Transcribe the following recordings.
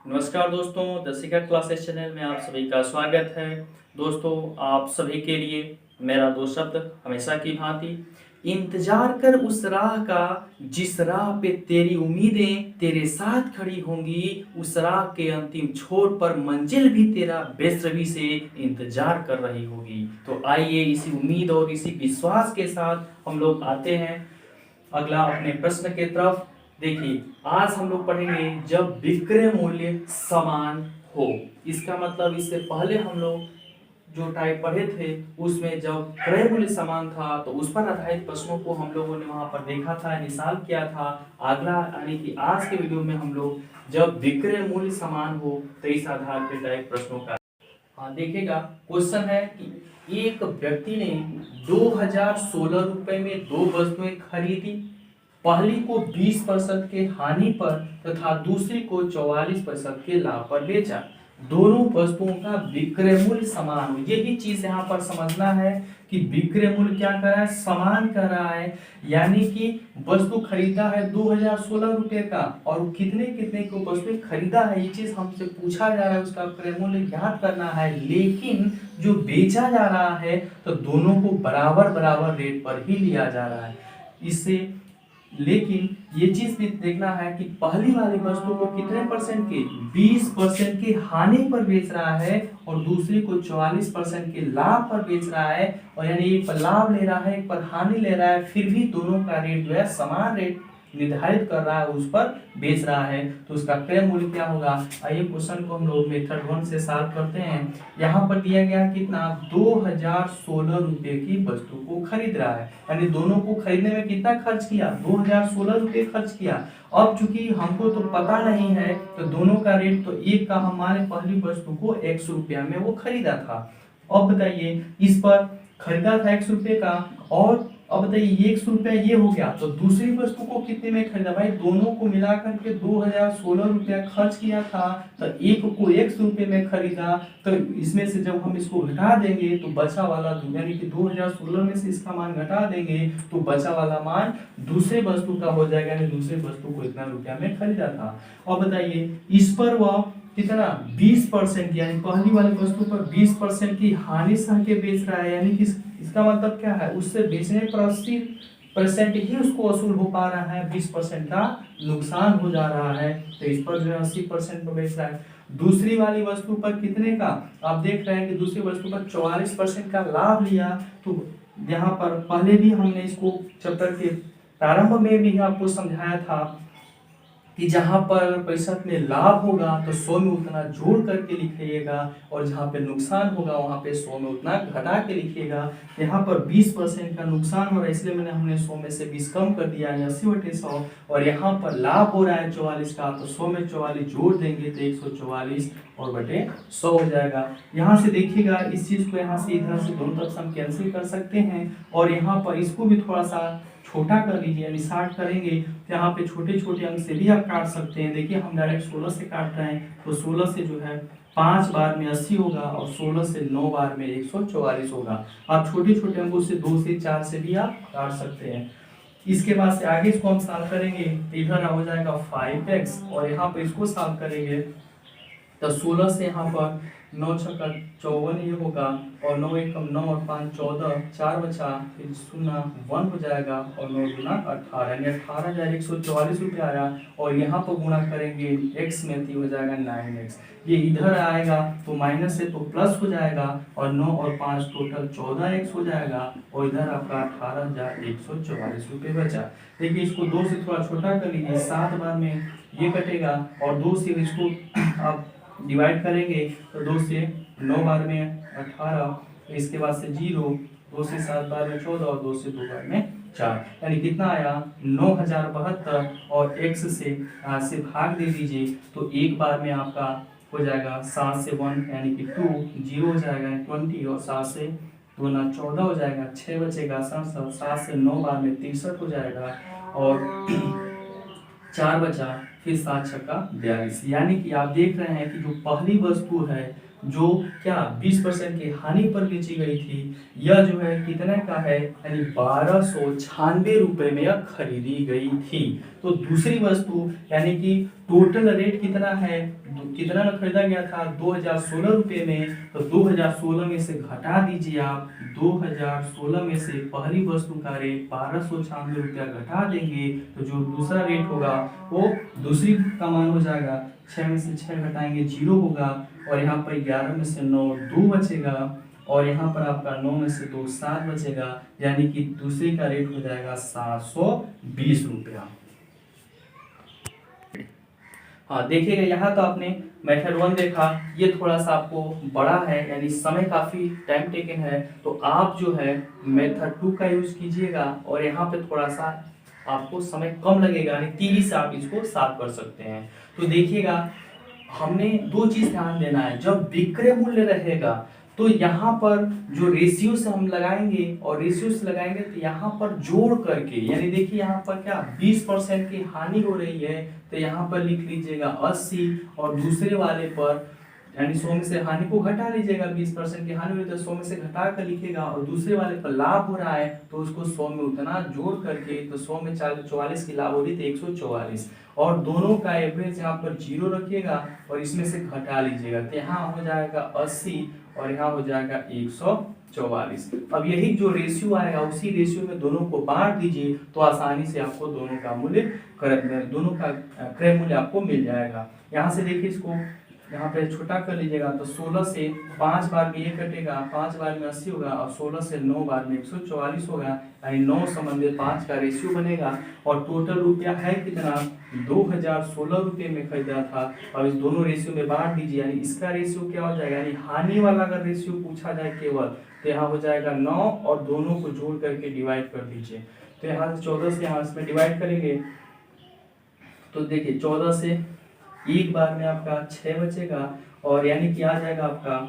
नमस्कार दोस्तों, the seeker classes channel में आप सभी का स्वागत है। दोस्तों, आप सभी के लिए मेरा दो शब्द हमेशा की भांति, इंतजार कर उस राह का जिस राह पे तेरी उम्मीदें तेरे साथ खड़ी होंगी। उस राह के अंतिम छोर पर मंजिल भी तेरा बेसब्री से इंतजार कर रही होगी। तो आइए इसी उम्मीद और इसी विश्वास के साथ हम लोग आते हैं अगला अपने प्रश्न के तरफ। देखिए, आज हम लोग पढ़ेंगे जब विक्रय मूल्य समान हो। इसका मतलब इससे पहले हम लोग जो टाइप पढ़े थे उसमें जब क्रय मूल्य समान था तो उस पर आधारित प्रश्नों को हम लोगों ने वहां पर देखा था, निशान किया था। अगला यानी कि आज के वीडियो में हम लोग जब विक्रय मूल्य समान हो तो इस आधार पर टाइप प्रश्नों का देखिएगा। क्वेश्चन है कि एक व्यक्ति ने 2016 रुपए में दो वस्तुएं खरीदी। पहली को 20% के हानि पर तथा दूसरी को 44% के लाभ पर बेचा। दोनों वस्तुओं का विक्रय मूल्य समान हो। यही चीज यहाँ पर समझना है कि विक्रय मूल्य क्या कर रहा है, समान कर रहा है। यानी कि वस्तु खरीदा है 2016 रुपए का और कितने कितने को वस्तु खरीदा है, ये चीज हमसे पूछा जा रहा है, उसका क्रय मूल्य ज्ञात करना है। लेकिन जो बेचा जा रहा है तो दोनों को बराबर बराबर रेट पर ही लिया जा रहा है। इससे लेकिन ये चीज भी देखना है कि पहली वाली वस्तु को कितने परसेंट के, 20% की हानि पर बेच रहा है और दूसरी को 44% के लाभ पर बेच रहा है। और यानी एक पर लाभ ले रहा है, एक पर हानि ले रहा है, फिर भी दोनों का रेट जो है समान रेट निर्धारित कर रहा है, उस पर बेच रहा है। तो उसका क्रय मूल्य क्या होगा। आइए क्वेश्चन को हम लोग मेथड 1 से सॉल्व करते हैं। यहाँ पर दिया गया कितना, 2016 रुपए की वस्तु को खरीद रहा है, यानी दोनों को खरीदने में कितना खर्च किया, 2016 रुपए खर्च किया। अब चूंकि हमको तो पता नहीं है तो दोनों का रेट, तो एक का हमारे पहली वस्तु को 100 रुपया में वो खरीदा था। अब बताइए इस पर खरीदा था 100 रुपये का, और अब बताइए 100 रुपया ये हो गया, तो दूसरी वस्तु को कितने में खरीदा भाई, दोनों को मिलाकर के 2016 रुपया खर्च किया था, तो एक को 100 रुपये में खरीदा। तो इसमें से जब हम इसको घटा देंगे तो बचा वाला, यानी कि 2016 में से इसका मान घटा देंगे तो बचा वाला मान दूसरे वस्तु का हो जाएगा, यानी दूसरे वस्तु को इतना रुपया में खरीदा था। अब बताइए इस पर वह कितना, 20%, यानी पहली वाली वस्तु पर 20% की हानि सह के बेच रहा है। यानी कि इसका मतलब क्या है, उससे बेचने पर 80% ही उसको वसूल हो पा रहा है, 20% का नुकसान हो जा रहा है। तो इस पर जो है 80% पर बेच रहा है। दूसरी वाली वस्तु पर कितने का, आप देख रहे हैं कि दूसरी वस्तु पर 44% का लाभ लिया। तो यहाँ पर पहले भी हमने इसको चैप्टर के प्रारंभ में भी आपको समझाया था कि जहां पर प्रतिशत में लाभ होगा तो 100 में उतना जोड़ करके लिखिएगा, और जहां पे नुकसान होगा वहां पे 100 में उतना घटा के लिखिएगा। यहाँ पर 20% का नुकसान हो रहा है, इसलिए मैंने हमने 100 में से 20 कम कर दिया, 80/100। और यहाँ पर लाभ हो रहा है 44 का, तो 100 में 44 जोड़ देंगे तो 144 और बटे 100 हो जाएगा। यहाँ से देखिएगा इस चीज को यहाँ से इधर से दोनों तरफ से हम कैंसिल कर सकते हैं, और यहाँ पर इसको भी थोड़ा सा छोटा कर लीजिए, यानी 60 करेंगे तो यहाँ पे छोटे छोटे अंक से भी आप काट सकते हैं। देखिए हम डायरेक्ट 16 से काट रहे हैं, तो 16 से जो है 5 बार में 80 होगा, और 16 से 9 बार में 144 होगा। आप छोटे छोटे अंकों से 2 से 4 से भी आप काट सकते हैं। इसके बाद से आगे इसको हम सॉल्व करेंगे, इधर हो जाएगा 5x, और यहाँ पे इसको सॉल्व करेंगे तो 16 से यहाँ पर 9 छक्का 54 ये होगा, और 9 एकम 9 और 5 14, 4 बचा, फिर 0 1 हो जाएगा, और 9 गुना 18, यानी 18,144 रुपये आया। और यहाँ पर गुणा करेंगे x में तो हो जाएगा 9x। ये इधर आएगा तो माइनस है तो प्लस हो जाएगा, और 9 और 5 टोटल 14x हो जाएगा, और इधर आपका 18,144 रुपये बचा। देखिए इसको 2 से थोड़ा छोटा कर लीजिए, 7 बार में ये कटेगा, और 2 से इसको आप डिवाइड करेंगे तो 2 से 9 बार में 18, इसके बाद से 0, 2 से 7 बार में 14, और 2 से 2 बार में 4, यानी कितना आया 9072। और x से भाग दे दीजिए तो एक बार में आपका हो जाएगा 7 से 1 यानी कि 2, 0 हो जाएगा 20, और 7 से 2 ना 14 हो जाएगा, 6 बचेगा 7 से 9 बार में 63 हो जाएगा, और 4 बचा, फिर 7 छक्का 42। यानी कि आप देख रहे हैं कि जो पहली वस्तु है जो क्या 20% की हानि पर बेची गई थी, यह जो है कितने का है, यानी 1296 रुपए में यह खरीदी गई थी। तो दूसरी वस्तु यानी कि टोटल रेट कितना है, कितना में खरीदा गया था 2016 रुपये में, तो 2016 में से घटा दीजिए आप, 2016 में से पहली वस्तु का रेट 1296 रुपया घटा देंगे तो जो दूसरा रेट होगा वो दूसरी का मान हो जाएगा। 6 में से 6 घटाएंगे 0 होगा, और यहाँ पर 11 में से 9 2 बचेगा, और यहाँ पर आपका 9 में से 2 7 बचेगा, यानी कि दूसरे का रेट हो जाएगा 720 रुपया। हाँ देखिएगा, यहाँ तो आपने मेथड 1 देखा, ये थोड़ा सा आपको बड़ा है, यानी समय काफ़ी टाइम टेकन है, तो आप जो है मेथड 2 का यूज़ कीजिएगा, और यहाँ पे थोड़ा सा आपको समय कम लगेगा, यानी 30 से आप इसको 7 कर सकते हैं। तो देखिएगा, हमने 2 चीज़ ध्यान देना है। जब विक्रय मूल्य रहेगा तो यहाँ पर जो रेशियो से हम लगाएंगे, और रेशियो से लगाएंगे तो यहाँ पर जोड़ करके, यानी देखिए यहाँ पर क्या 20% की हानि हो रही है, तो यहाँ पर लिख लीजिएगा 80, और दूसरे वाले पर यानी 100 में से हानि को घटा लीजिएगा, 20% की हानि हुई तो 100 में से घटा कर लिखेगा, और दूसरे वाले पर लाभ हो रहा है तो उसको 100 में उतना जोड़ करके, तो 100 में 44 की लाभ हो रही तो 144, और दोनों का एवरेज यहाँ पर 0 रखिएगा और इसमें से घटा लीजिएगा, तो यहाँ हो जाएगा 80 और यहाँ हो जाएगा 144। अब यही जो रेशियो आएगा उसी रेशियो में दोनों को बांट दीजिए, तो आसानी से आपको दोनों का मूल्य दोनों का क्रय मूल्य आपको मिल जाएगा। यहाँ से देखिए, इसको यहाँ पे छोटा कर लीजिएगा, तो 16 से 5 बार में ये कटेगा, 5 बार में 80 होगा, और 16 से 9 बार में 144 होगा, यानी 9 संबंधित 5 का रेशियो बनेगा। और टोटल रुपया है कितना, 2016 रुपये में खरीदा था, और इस दोनों रेशियो में बांट दीजिए, यानी इसका रेशियो क्या हो जाएगा, यानी हानि वाला अगर रेशियो पूछा जाए केवल, तो यहाँ हो जाएगा 9, और दोनों को जोड़ करके डिवाइड कर दीजिए, तो यहाँ से 14 से यहाँ इसमें डिवाइड करेंगे, तो देखिए 14 से एक बार में आपका 6 बचेगा, और यानी कि आ जाएगा आपका,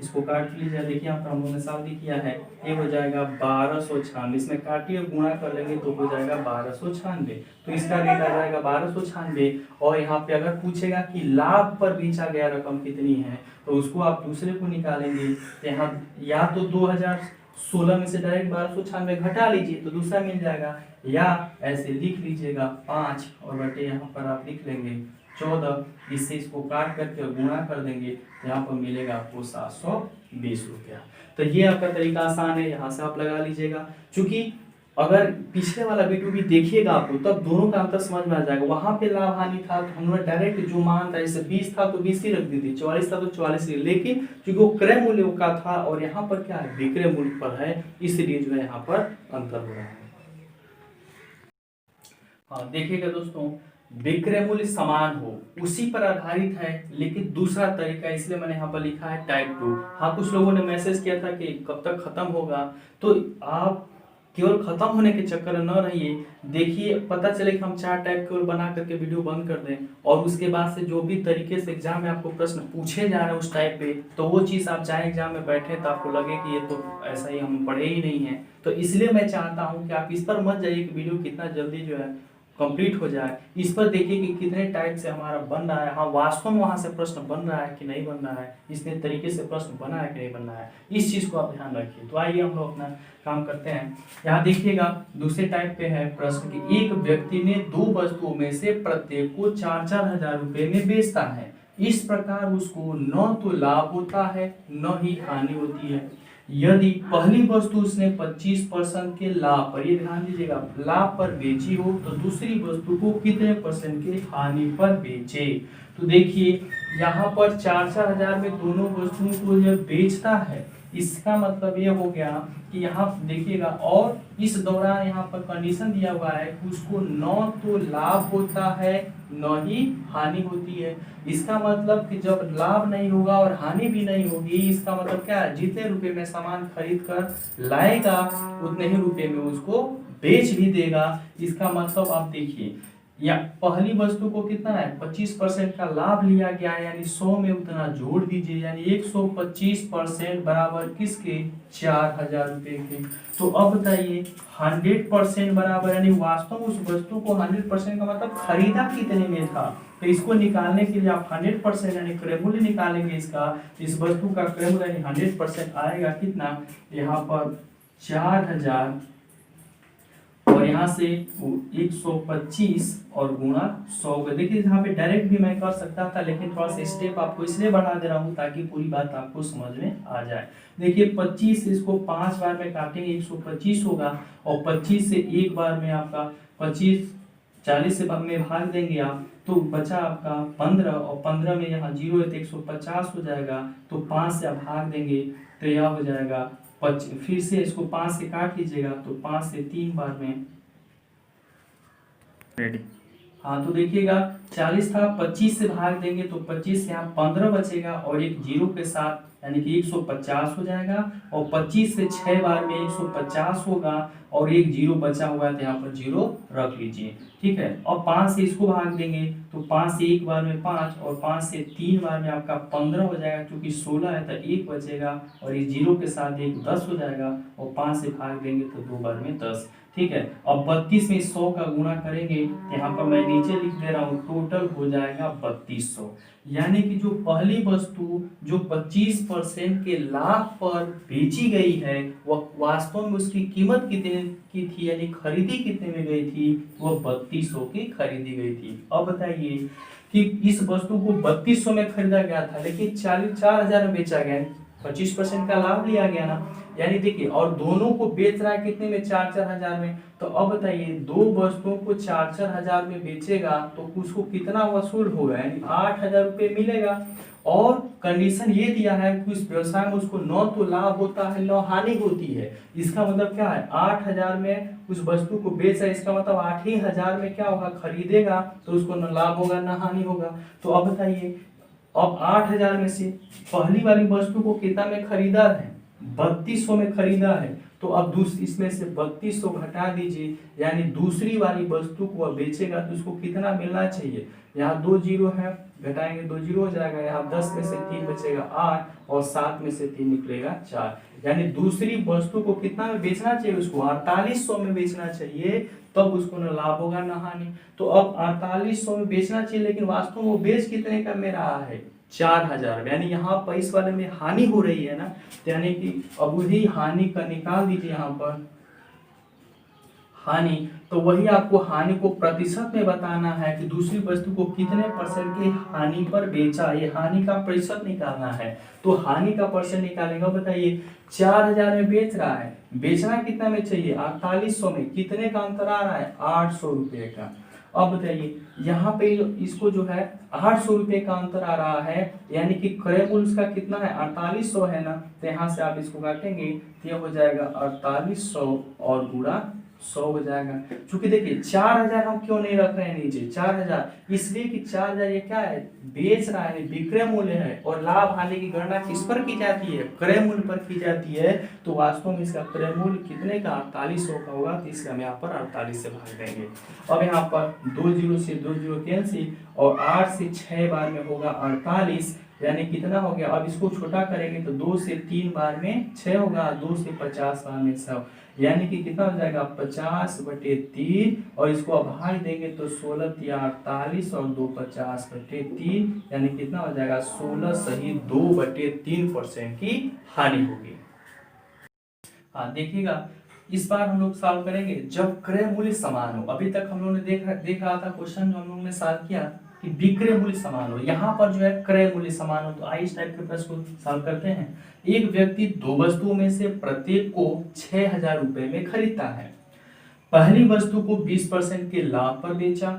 इसको काट लीजिए, देखिए आपका हम लोगों ने साफ किया है, ये हो जाएगा 1296, इसमें काटिए गुणा कर लेंगे तो हो जाएगा 1296, तो इसका रेट आ जाएगा 1296। और यहाँ पे अगर पूछेगा कि लाभ पर बेचा गया रकम कितनी है, तो उसको आप दूसरे को निकालेंगे, यहाँ या तो 2016 में से डायरेक्ट 1296 घटा लीजिए तो दूसरा मिल जाएगा, या ऐसे लिख लीजिएगा 5 और बटे यहाँ पर आप लिख लेंगे 14, इससे इसको काट करके गुणा कर देंगे, यहाँ पर मिलेगा आपको 720 रुपया। तो ये आपका तरीका आसान है, यहाँ से आप लगा लीजिएगा। चूंकि अगर पिछले वाला वीडियो भी देखिएगा आपको, तब दोनों का अंतर समझ में आ जाएगा। वहां पे लाभ हानि था तो हमने डायरेक्ट जो मान था, जैसे 20 था तो 20 ही रख दी थी, 44 था तो 44 ही, लेकिन चूंकि वो क्रय मूल्य का था और यहाँ पर क्या है, विक्रय मूल्य पर है, इसलिए जो है यहाँ पर अंतर हो रहा है। हाँ देखिएगा दोस्तों, विक्रय मूल्य समान हो उसी पर आधारित है, लेकिन दूसरा तरीका, इसलिए मैंने यहाँ पर लिखा है टाइप 2। हाँ कुछ लोगों ने मैसेज किया था कि कब तक खत्म होगा, तो आप केवल खत्म होने के चक्कर में न रहिए, देखिए पता चले कि हम 4 टाइप केवल बना करके वीडियो बंद कर दें, और उसके बाद से जो भी तरीके से एग्जाम में आपको प्रश्न पूछे जा रहे हैं उस टाइप पे, तो वो चीज़ आप चाहे एग्जाम में बैठे तो आपको लगे कि ये तो ऐसा ही हम पढ़े ही नहीं है। तो इसलिए मैं चाहता हूँ कि आप इस पर मत जाइए कि वीडियो कितना जल्दी जो है कंप्लीट हो जाए, इस पर देखिए कि कितने टाइप से हमारा बन रहा है, हाँ वास्तव में वहाँ से प्रश्न बन रहा है कि नहीं बन रहा है, इसने तरीके से प्रश्न बना है कि नहीं बन रहा है, इस चीज़ को आप ध्यान रखिए। तो आइए हम लोग अपना काम करते हैं। यहाँ देखिएगा दूसरे टाइप पे है प्रश्न कि एक व्यक्ति ने 2 वस्तुओं में से प्रत्येक को 4-4 हजार रुपये में बेचता है, इस प्रकार उसको न तो लाभ होता है न ही हानि होती है। यदि पहली वस्तु उसने 25% के लाभ पर, ये ध्यान दीजिएगा, लाभ पर बेची हो तो दूसरी वस्तु को कितने % के हानि पर बेचे। तो देखिए यहाँ पर 4-4 हजार में दोनों वस्तुओं को जब बेचता है, इसका मतलब ये हो गया कि यहाँ देखिएगा, और इस दौरान यहाँ पर कंडीशन दिया हुआ है कि उसको न तो लाभ होता है न ही हानि होती है। इसका मतलब कि जब लाभ नहीं होगा और हानि भी नहीं होगी, इसका मतलब क्या है, जितने रुपए में सामान खरीद कर लाएगा उतने ही रुपए में उसको बेच भी देगा। इसका मतलब आप देखिए, या पहली वस्तु को कितना है 25% का लाभ लिया गया है, यानी 100 में उतना जोड़ दीजिए, यानी 125% बराबर किसके, 4000 रुपये के। तो अब बताइए 100% बराबर, यानी वास्तव में उस वस्तु को 100% का मतलब खरीदा कितने में था, तो इसको निकालने के लिए आप 100% यानी क्रय मूल्य निकालेंगे इसका, इस वस्तु का क्रय मूल्य यानी 100% आएगा कितना, यहाँ पर 4000 और यहाँ से 125 और गुणा 100 का। देखिए यहाँ पे डायरेक्ट भी मैं कर सकता था, लेकिन थोड़ा सा स्टेप आपको इसलिए बढ़ा दे रहा हूँ ताकि पूरी बात आपको समझ में आ जाए। देखिए 25 इसको 5 बार में काटेंगे 125 होगा, और 25 से एक बार में आपका 25 40 से में भाग देंगे आप, तो बचा आपका 15, और 15 में यहाँ 0 है तो 150 हो जाएगा, तो 5 से आप भाग देंगे तो यह हो जाएगा फिर से इसको 5 से काट लीजिएगा, तो 5 से 3 बार में रेडी। हाँ तो देखिएगा 40 था, 25 से भाग देंगे तो 25 से यहाँ 15 बचेगा, और एक जीरो के साथ यानी कि 150 हो जाएगा, और 25 से 6 बार में 150 होगा, और एक जीरो बचा हुआ है तो यहाँ पर जीरो रख लीजिए, ठीक है। और 5 से इसको भाग देंगे तो 5 से एक बार में 5, और 5 से 3 बार में आपका 15 हो जाएगा, क्योंकि 16 है तो एक बचेगा, और इस जीरो के साथ एक 10 हो जाएगा, और 5 से भाग देंगे तो 2 बार में 10, ठीक है। अब 32 में 100 का गुणा करेंगे, यहाँ पर मैं नीचे लिख दे रहा हूँ, टोटल हो जाएगा 3200। यानी कि जो पहली वस्तु जो 25% के लाभ पर बेची गई है, वह वास्तव में उसकी कीमत कितने की थी, यानी खरीदी कितने में गई थी, वह 3200 की खरीदी गई थी। अब बताइए कि इस वस्तु को 3200 में खरीदा गया था, लेकिन 4000 में बेचा गया, 25% का लाभ लिया गया ना। यानी देखिए, और दोनों को बेच रहा है कितने में, 4-4 हजार में। तो अब बताइए दो वस्तुओं को 4-4 हजार में बेचेगा तो उसको कितना वसूल होगा, यानी 8,000 रुपये मिलेगा। और कंडीशन ये दिया है कि उस व्यवसाय में उसको न तो लाभ होता है न हानि होती है। इसका मतलब क्या है, 8,000 में उस वस्तु को बेच रहा है, इसका मतलब 8,000 में क्या होगा, खरीदेगा तो उसको न लाभ होगा न हानि होगा। तो अब बताइए, अब 8,000 में से पहली वाली वस्तु को कितना में खरीदा है, 3200 में खरीदा है, तो अब दूसरी इसमें से 3200 घटा दीजिए, यानी दूसरी वाली वस्तु को अब बेचेगा तो उसको कितना मिलना चाहिए। यहाँ 2 जीरो है, घटाएंगे 2 जीरो हो जाएगा, यहाँ 10 में से 3 बचेगा 8, और 7 में से 3 निकलेगा 4। यानी दूसरी वस्तु को कितना में बेचना चाहिए, उसको 4800 में बेचना चाहिए, तब उसको न लाभ होगा न हानि। तो अब 4800 में बेचना चाहिए, लेकिन वास्तव में वो बेच कितने का में रहा है, 4,000। यानी यहाँ पर इस वाले में हानि हो रही है ना, यानी कि अब वही हानि का निकाल दीजिए यहाँ पर हानि। तो वही आपको हानि को प्रतिशत में बताना है कि दूसरी वस्तु को कितने % की हानि पर बेचा, ये हानि का प्रतिशत निकालना है। तो हानि का परसेंट निकालेगा, बताइए 4,000 में बेच रहा है, बेचना कितना में चाहिए, 4800 में, कितने का अंतर आ रहा है, 800 रुपये का। अब बताइए यहाँ पे इसको जो है 800 रुपये का अंतर आ रहा है, यानी कि क्रय मूल्य उसका कितना है, 4800 है ना। तो यहाँ से आप इसको काटेंगे तो यह हो जाएगा 4800 और गुणा 100 हो जाएगा। क्योंकि देखिए 4,000 हम क्यों नहीं रख रहे हैं नीचे, 4,000 इसलिए कि 4,000 ये क्या है, बेच रहा है, विक्रय मूल्य है, और लाभ हानि की गणना किस पर की जाती है, क्रय मूल्य पर की जाती है। तो वास्तव में इसका क्रय मूल्य कितने का, 4800 का होगा, तो इसलिए हम यहाँ पर 48 से भाग देंगे। अब यहाँ पर 2 जीरो से 2 जीरो कैंसिल, और 8 से 6 बार में होगा 48, यानी कितना हो गया। अब इसको छोटा करेंगे तो 2 से 3 बार में 6 होगा, 2 से 50 बार में 100, यानी कि कितना हो जाएगा 50/3, और इसको अब भाग देंगे तो 16×3 = 48, और 2 50/3, यानी कितना हो जाएगा 16 सही 2/3% की हानि होगी। हाँ देखिएगा, इस बार हम लोग सॉल्व करेंगे जब क्रय मूल्य समान हो। अभी तक हम लोगों ने देख रहा था क्वेश्चन जो हम लोगों ने सॉल्व किया कि विक्रय मूल्य समान हो, यहाँ पर जो है क्रय मूल्य समान हो। तो आइए इस टाइप के प्रश्न को सॉल्व करते हैं। एक व्यक्ति दो वस्तुओं में से प्रत्येक को 6,000 रुपए में खरीदता है। पहली वस्तु को 20% के लाभ पर बेचा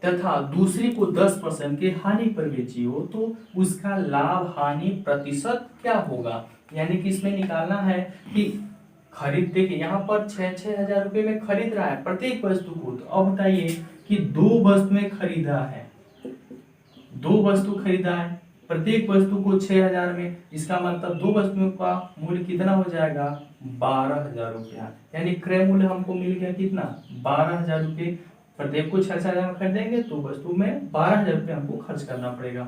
तथा दूसरी को 10% के हानि पर बेची हो, तो उसका लाभ हानि प्रतिशत क्या होगा। यानी कि इसमें निकालना है कि खरीद, देखिए यहाँ पर 6,000 रुपए में खरीद रहा है प्रत्येक वस्तु को। तो अब बताइए कि दो वस्तुएं खरीदा है, दो वस्तु खरीदा है, प्रत्येक वस्तु को 6,000 में, इसका मतलब दो वस्तुओं का मूल्य कितना हो जाएगा, 12,000 रुपया। यानी क्रय मूल्य हमको मिल गया कितना, 12,000 रुपये। प्रत्येक को 6,000 में खरीदेंगे तो वस्तु में 12,000 रुपये हमको खर्च करना पड़ेगा।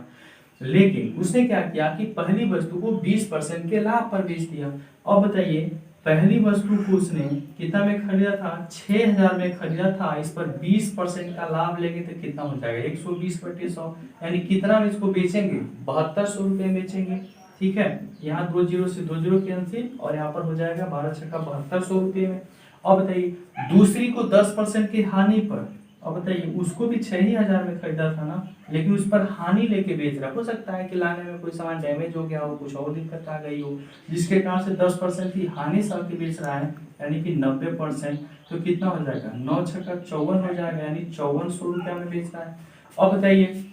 लेकिन उसने क्या किया कि पहली वस्तु को 20% के लाभ पर बेच दिया। अब बताइए पहली वस्तु को उसने कितना में खरीदा था, 6,000 में खरीदा था, इस पर 20% का लाभ लेंगे तो कितना हो जाएगा, 120/100, यानी कितना में इसको बेचेंगे, 7200 रुपये बेचेंगे। ठीक है, यहाँ 2 जीरो से 2 जीरो कैंसिल, और यहाँ पर हो जाएगा 12 छक्का 7200 रुपये में। अब बताइए दूसरी को 10% की हानि पर, अब बताइए उसको भी 6,000 में खरीदा था ना, लेकिन उस पर हानि लेके बेच रहा। हो सकता है कि लाने में कोई सामान डैमेज हो गया हो, कुछ और दिक्कत आ गई हो, जिसके कारण से 10% की हानि सह के बेच रहा है, यानी कि 90%। तो कितना हो जाएगा, 9 छक्का 54 हो जाएगा, यानी 5400 रुपया में बेच रहा है। अब बताइए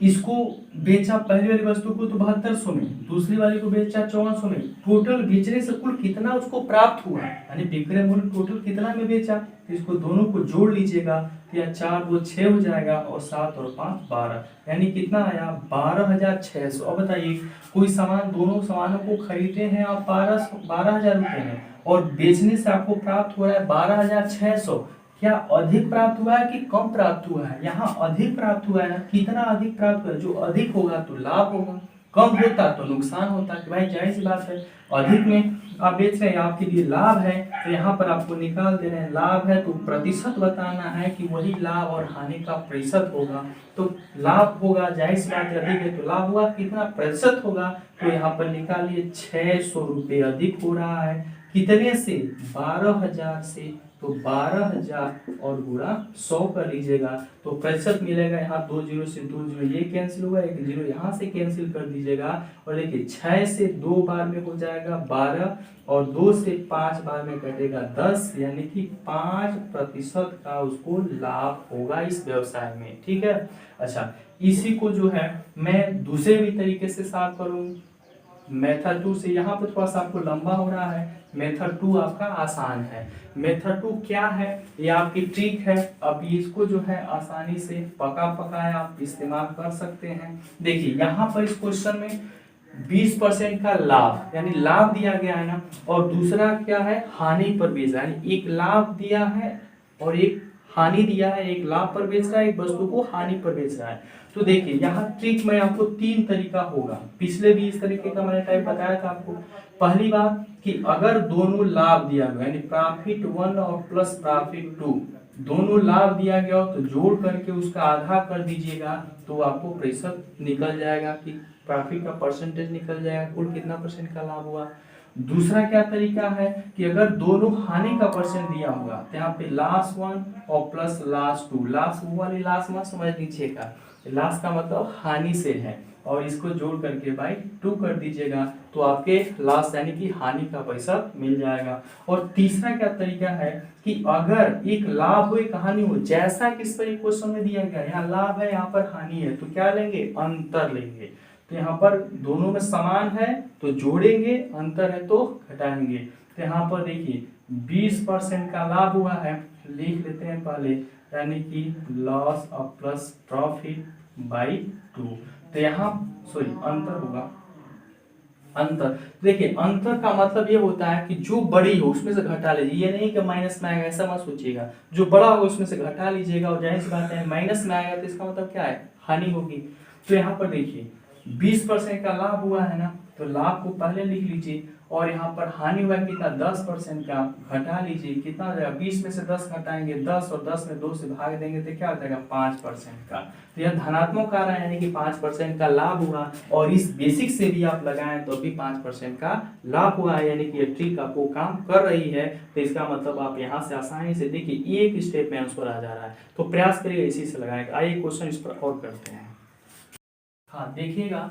इसको बेचा पहली वाली वस्तु को तो 7200 में, दूसरी वाली को बेचा 5400 में, टोटल बेचने से कुल कितना उसको प्राप्त हुआ, यानी विक्रय मूल्य टोटल कितना में बेचा। तो इसको दोनों को जोड़ लीजिएगा, तो यहाँ 4 2 6 हो जाएगा, और 7 और 5 12, यानी कितना आया 12,600। अब बताइए कोई सामान, दोनों सामानों को खरीदते हैं आप 12,000 रुपये में, और बेचने से आपको प्राप्त हो रहा है 12,600। क्या अधिक प्राप्त हुआ है कि कम प्राप्त हुआ है, यहाँ अधिक प्राप्त हुआ है ना। कितना अधिक प्राप्त हुआ है, जो अधिक होगा तो लाभ होगा, कम होता तो नुकसान होता। कि भाई जाहिर सी बात है, अधिक में आप बेच रहे हैं, आपके लिए लाभ है, तो यहाँ पर आपको निकाल दे रहे हैं लाभ है, तो प्रतिशत बताना है कि वही लाभ और हानि का प्रतिशत होगा। तो लाभ होगा, जाहिर सी बात है अधिक है तो लाभ हुआ, कितना प्रतिशत होगा, तो यहाँ पर निकालिए 600 रुपये अधिक हो रहा है। कितने से, 12,000 से, तो 12,000 और गुणा 100 कर लीजिएगा, तो प्रतिशत मिलेगा। यहाँ 2 जीरो से 2 जीरो ये कैंसिल होगा, एक जीरो यहाँ से कैंसिल कर दीजिएगा, और देखिए 6 से 2 बार में हो जाएगा 12, और 2 से 5 बार में कटेगा 10, यानी कि 5% का उसको लाभ होगा इस व्यवसाय में। ठीक है, अच्छा इसी को जो है मैं दूसरे भी तरीके से साफ करूँ। मेथड 2 से, यहाँ पर थोड़ा सा आपको लंबा हो रहा है, मेथड 2 आपका आसान है। मेथड 2 क्या है, ये आपकी ट्रिक है। अब इसको जो है आसानी से पका पकाया आप इस्तेमाल कर सकते हैं। देखिए यहाँ पर इस क्वेश्चन में 20% का लाभ, यानी लाभ दिया गया है ना, और दूसरा क्या है, हानि पर बेच रहा है, यानी एक लाभ दिया है और एक हानि दिया है। एक लाभ पर बेच रहा है, एक वस्तु को हानि पर बेच रहा है। तो देखिए यहाँ ट्रिक में आपको 3 तरीका होगा, पिछले भी इस तरीके का मैंने टाइप बताया था आपको। पहली बात कि अगर दोनों लाभ दिया गया, यानी प्रॉफिट 1 और प्लस प्रॉफिट 2 दोनों लाभ दिया गया हो, तो जोड़ करके उसका आधा कर दीजिएगा, तो आपको प्रतिशत निकल जाएगा, कि प्रॉफिट का परसेंटेज निकल जाएगा, कुल कितना परसेंट का लाभ हुआ। दूसरा क्या तरीका है कि अगर दोनों हानि का परसेंट दिया होगा, तो यहाँ पे लास्ट 1 और प्लस लास्ट 2, लास्ट वाली लास्ट मत समझ लीजिएगा, लास्ट का मतलब हानि से है, और इसको जोड़ करके बाई 2 कर दीजिएगा, तो आपके लास्ट यानी कि हानि का पैसा मिल जाएगा। और तीसरा क्या तरीका है कि अगर एक लाभ हो एक हानि हो, जैसा कि इस पर क्वेश्चन में दिया गया, यहाँ लाभ है यहाँ पर हानि है, तो क्या लेंगे, अंतर लेंगे। तो यहाँ पर दोनों में समान है तो जोड़ेंगे, अंतर है तो घटाएंगे। तो यहाँ पर देखिए 20% का लाभ हुआ है, लिख लेते हैं पहले, यानी कि loss of plus profit by 2। तो यहाँ सॉरी अंतर होगा, अंतर। देखिए अंतर का मतलब ये होता है कि जो बड़ी हो उसमें से घटा लीजिए, ये नहीं कि माइनस में आएगा, ऐसा मत सोचिएगा। जो बड़ा होगा उसमें से घटा लीजिएगा, और जाहिर सी बात है माइनस में आएगा तो इसका मतलब क्या है, हानि होगी। तो यहाँ पर देखिए 20% का लाभ हुआ है ना, तो लाभ को पहले लिख लीजिए, और यहाँ पर हानि हुआ कितना, 10% का, घटा लीजिए, कितना हो जाएगा, 20 में से 10 घटाएंगे 10, और 10 में 2 से भाग देंगे तो क्या हो जाएगा, 5% का। तो यह धनात्मक आ रहा है, यानी कि 5% का लाभ हुआ, और इस बेसिक से भी आप लगाएं तो भी 5% का लाभ हुआ है, यानी कि ये ट्रिक आपको काम कर रही है। तो इसका मतलब आप यहाँ से आसानी से देखिए एक स्टेप में आंसर आ जा रहा है, तो प्रयास करिए इसी से लगाएं। आइए क्वेश्चन इस पर और करते हैं। हाँ देखिएगा,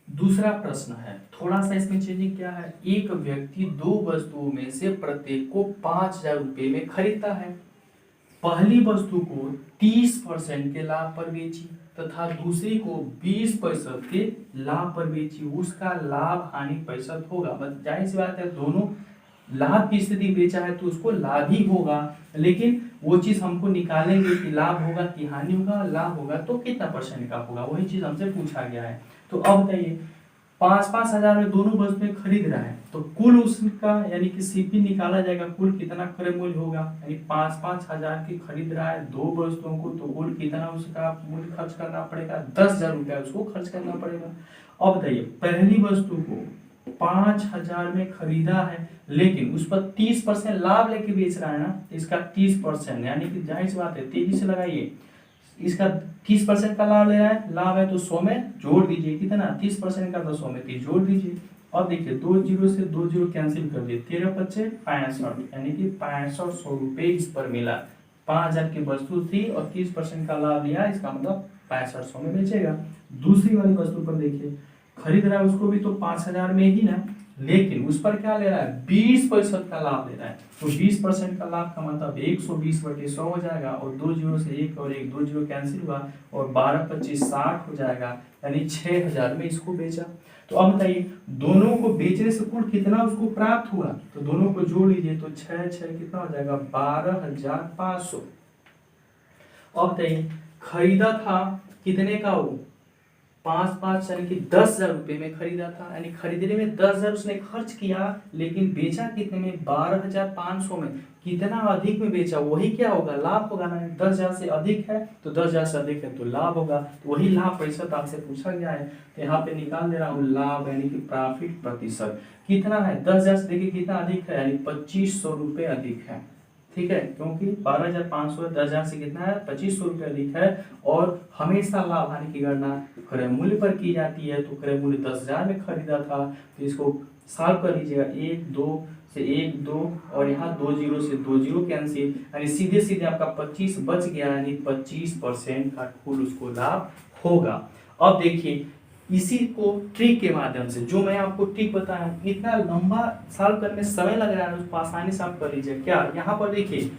दूसरा प्रश्न है, थोड़ा सा इसमें चेंजिंग क्या है। एक व्यक्ति 2 वस्तुओं में से प्रत्येक को 5,000 रुपये में खरीदता है। पहली वस्तु को 30% के लाभ पर बेची तथा दूसरी को 20% के लाभ पर बेची, उसका लाभ हानि प्रतिशत होगा। मतलब जाहिर सी बात है दोनों लाभ की स्थिति बेचा है तो उसको लाभ ही होगा, लेकिन वो चीज हमको निकालेंगे कि लाभ होगा कि हानि होगा। लाभ होगा तो कितना परसेंट का होगा, वही चीज हमसे पूछा गया है। तो अब बताइए 5-5 हजार में दोनों वस्तुएं खरीद रहा है, तो कुल उसका यानी कि सीपी निकाला जाएगा, कुल कितना क्रय मूल्य होगा, यानी 5-5 हजार की खरीद रहा है 2 वस्तुओं को, तो कुल कितना उसका मूल्य खर्च करना पड़ेगा, 10,000 रुपया उसको खर्च करना पड़ेगा। अब बताइए पहली वस्तु को 5,000 में खरीदा है, लेकिन उस पर 30% लाभ लेके बेच रहा है ना, इसका 30% यानी कि जाहिर सी बात है, तेजी से लगाइए, इसका 30% का लाभ ले रहा है, लाभ है तो 100 में जोड़ दीजिए, कितना 30% का तो 100 में 30 जोड़ दीजिए। और देखिए 2 जीरो से 2 जीरो कैंसिल कर दिए, 13 बचे 65, यानी कि 6500 रुपये इस पर मिला। 5000 की वस्तु थी और 30% का लाभ लिया, इसका मतलब 6500 में बेचेगा। दूसरी वाली वस्तु पर देखिए, खरीद रहा है उसको भी तो 5000 में ही ना, लेकिन उस पर क्या ले रहा है, 20% का लाभ ले रहा है। तो 20% का लाभ का मतलब 120/100 हो जाएगा, और 2 जीरो से 1 और 1 2 जीरो कैंसिल हुआ, और 12 25 60 हो जाएगा, यानी 6000 में इसको बेचा। तो अब बताइए दोनों को बेचने से कुल कितना उसको प्राप्त हुआ, तो दोनों को जोड़ लीजिए तो 6 6 कितना हो जाएगा, 12500। अब बताइए खरीदा था कितने का, वो 5 यानी कि 10,000 रुपये में खरीदा था, यानी खरीदने में 10,000 उसने खर्च किया, लेकिन बेचा कितने में, 12,500 में। कितना अधिक में बेचा वही क्या होगा, लाभ होगा ना। 10,000 से अधिक है तो 10,000 से अधिक है तो लाभ होगा, तो वही लाभ प्रतिशत आपसे पूछा गया है। तो यहाँ पे निकाल दे रहा हूँ लाभ, यानी कि प्रॉफिट प्रतिशत कितना है, 10,000 से देखिए कितना अधिक है, यानी 2500 रुपये अधिक है। ठीक है, क्योंकि 12,500 10,000 से कितना है, 2500 रुपये अधिक है। और हमेशा लाभ हानि की गणना क्रय मूल्य पर की जाती है, तो क्रय मूल्य 10,000 में खरीदा था, तो इसको सॉल्व कर लीजिएगा। 1 2 से 1 2 और यहाँ 2 जीरो से 2 जीरो कैंसिल, यानी सीधे सीधे आपका 25 बच गया, यानी 25% का कुल उसको लाभ होगा। अब देखिए इसी को ट्रिक के माध्यम से, जो मैं आपको ट्रिक बताया, इतना लंबा सॉल्व करने में समय लग रहा है, उसको आसानी से आप कर लीजिए। क्या यहाँ पर देखिए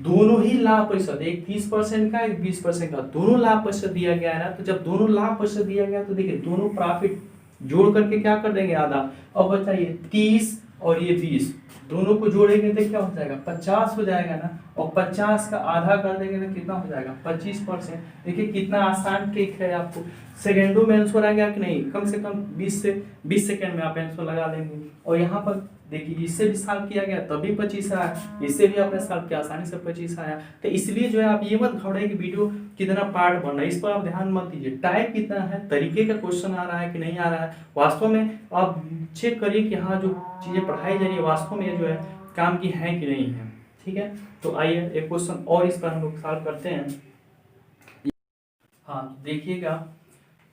दोनों ही लाभ प्रतिशत, एक 30% का एक 20% का, दोनों लाभ प्रतिशत दिया गया है ना। तो जब दोनों लाभ प्रतिशत दिया गया तो देखिए दोनों प्रॉफिट जोड़ करके क्या कर देंगे, आधा। अब बताइए 30 और ये 20 दोनों को जोड़ेंगे तो क्या हो जाएगा, 50 हो जाएगा ना। और 50 का आधा कर देंगे तो कितना हो जाएगा, 25%। देखिए कितना आसान ट्रिक है, आपको सेकेंडों में आंसर आ गया कि नहीं, कम से कम 20 सेकेंड में आप आंसर लगा लेंगे। और यहाँ पर देखिए इससे भी सॉल्व किया गया तभी 25 आया, इससे भी आपने सॉल्व किया आसानी से 25 आया। तो इसलिए जो है आप ये मत घबराइए कि वीडियो कितना पार्ट बन रहा है, इस पर आप ध्यान मत दीजिए। टाइप कितना है, तरीके का क्वेश्चन आ रहा है कि नहीं आ रहा है, वास्तव में आप चेक करिए कि हाँ जो चीजें पढ़ाई जा रही है वास्तव में जो है काम की है कि नहीं है। ठीक है, तो आइए एक क्वेश्चन और इस पर हम लोग सॉल्व करते हैं। हाँ देखिएगा,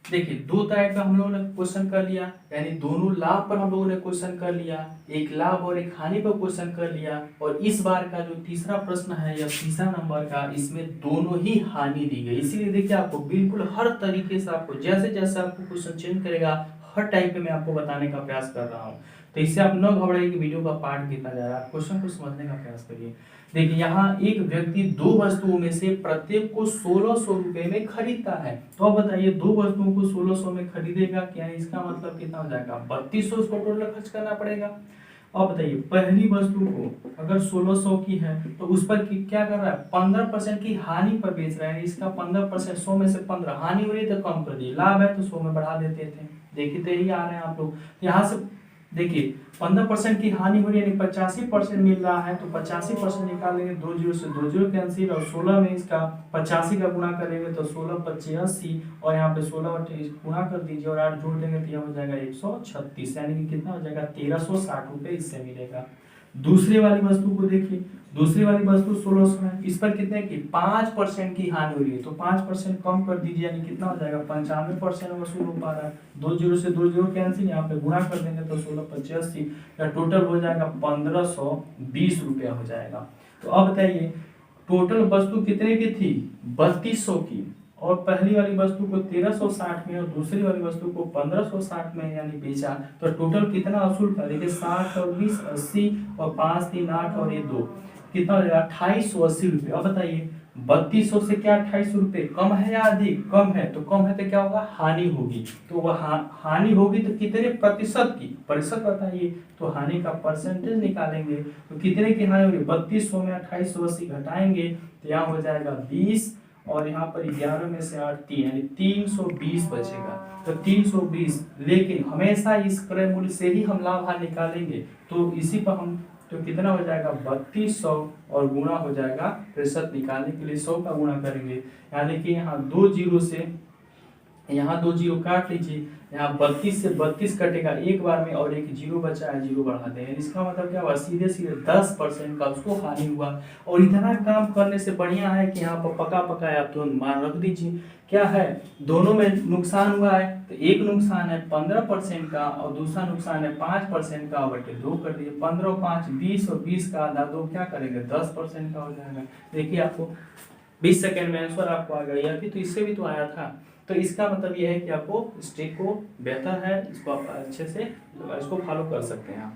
देखिए दो टाइप का हम लोगों ने क्वेश्चन कर लिया, यानी दोनों लाभ पर हम लोगों ने क्वेश्चन कर लिया, एक लाभ और एक हानि पर क्वेश्चन कर लिया। और इस बार का जो तीसरा प्रश्न है या तीसरा नंबर का, इसमें दोनों ही हानि दी गई। इसीलिए देखिए आपको बिल्कुल हर तरीके से आपको जैसे जैसे आपको क्वेश्चन चेंज करेगा हर टाइप पे मैं आपको बताने का प्रयास कर रहा हूँ। तो इससे आप न घबराइए कि वीडियो का पार्ट कितना जा रहा है, क्वेश्चन को समझने का प्रयास करिए। देखिए यहाँ एक व्यक्ति दो वस्तुओं में से प्रत्येक को 1600 रुपए में खरीदता है। तो अब बताइए दो वस्तुओं को 1600 में खरीदेगा, क्या इसका मतलब कितना हो जाएगा, 3200 उसको टोटल खर्च करना पड़ेगा। अब बताइए पहली वस्तु को अगर 1600 की है तो उस पर क्या कर रहा है, 15% की हानि पर बेच रहा है। इसका 15%, 100 में से 15 हानि हो रही है तो कम कर दिए, लाभ है तो 100 में बढ़ा देते थे। देखिए तो यही आ रहे हैं आप लोग। यहाँ से देखिए 15% की हानि हो रही है, यानी 85% मिल रहा है, तो 85% निकालेंगे, 2 जीरो से 2 जीरो कैंसिल, और 16 में इसका 85 का गुणा करेंगे तो 16 25 80, और यहाँ पे 16 गुणा कर दीजिए और 8 जोड़ देंगे तो यह हो जाएगा 136, यानी कि कितना हो जाएगा, 1360 रुपये इससे मिलेगा। दूसरी वाली वस्तु को देखिए, दूसरी वाली वस्तु 1600 है, इस पर कितने की 5% की हानि हो रही है, तो 5% कम कर दीजिए, यानी कितना हो जाएगा, 95% वसूल हो पा रहा है। 2 जीरो से 2 जीरो कैंसिल, यहाँ पे गुणा कर देंगे तो 16 25 80, या टोटल हो जाएगा 1520 रुपया हो जाएगा। तो अब बताइए टोटल वस्तु कितने की थी, 3200 की, और पहली वाली वस्तु को 1360 में और दूसरी वाली वस्तु को 1560 में यानी बेचा, तो टोटल कितना वसूल कर, देखिए 60 और 20 80 और 5 3 8 और ये 2 कितना हो जाएगा 2880 रुपये। अब बताइए 3200 से क्या 2800 रुपये कम है या अधिक, कम है, तो कम है तो क्या होगा, हानि होगी। तो वह हानि होगी तो कितने प्रतिशत की, प्रतिशत बताइए, तो हानि का परसेंटेज निकालेंगे, तो कितने की हानि होगी, 3200 में 2880 घटाएंगे तो यहाँ हो जाएगा 20, और यहाँ पर 11 में से 8 3, यानी 320 बचेगा। तो 320, लेकिन हमेशा इस क्रय मूल्य से ही हम लाभ हानि निकालेंगे, तो इसी पर हम तो कितना हो जाएगा 3200 और गुणा हो जाएगा प्रतिशत निकालने के लिए 100 का गुणा करेंगे, यानी कि यहाँ 2 जीरो से यहाँ 2 जीरो काट लीजिए, यहाँ 32 से 32 कटेगा एक बार में और एक जीरो बचा है, जीरो बढ़ाते हैं। इसका मतलब क्या हुआ, सीधे सीधे 10% का उसको हानि हुआ। और इतना काम करने से बढ़िया है कि यहाँ पर पका पकाया आप तुरंत मान रख दीजिए। क्या है, दोनों में नुकसान हुआ है, तो एक नुकसान है 15% का और दूसरा नुकसान है 5% का, बटे 2 कर दीजिए। 15 5 20 और 20 का आधा 2 क्या करेंगे, 10% का हो जाएगा। देखिए आपको 20 सेकेंड में आंसर आपको आ गया, तो इससे भी तो आया था। तो इसका मतलब यह है कि आपको इस ट्रिक को बेहतर है, इसको आप अच्छे से इसको फॉलो कर सकते हैं आप।